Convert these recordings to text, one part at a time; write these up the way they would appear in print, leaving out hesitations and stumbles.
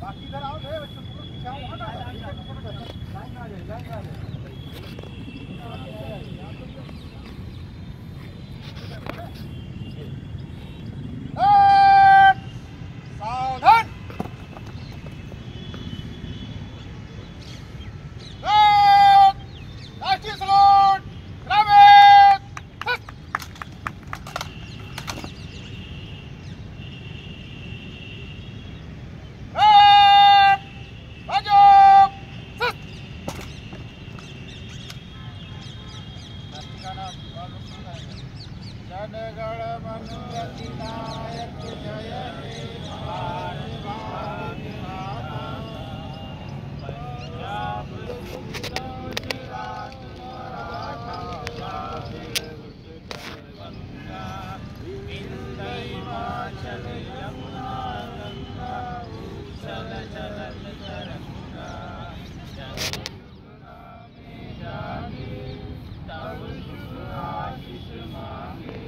बाकी इधर आओ ले बच्चों को पीछे आओ हट लाइन आ जाए लाइन आ जाए सावधान राष्ट्रीय सलूट जनगण मन अधिनायक जय हे भारत माता पंजाब गुजरात मराठा गंगा विंध्य हिमाचल यमुना गंगा उच्चल जलन तरंगा जमुना में जागे तब आशीष मांगे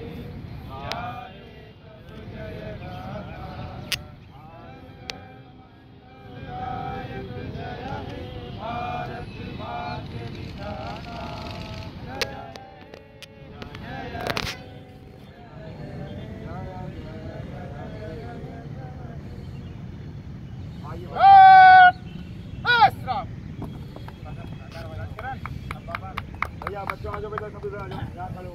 भैया बच्चों आ जाओ बेटा सब इधर आ जाओ यहाँ खड़े हो।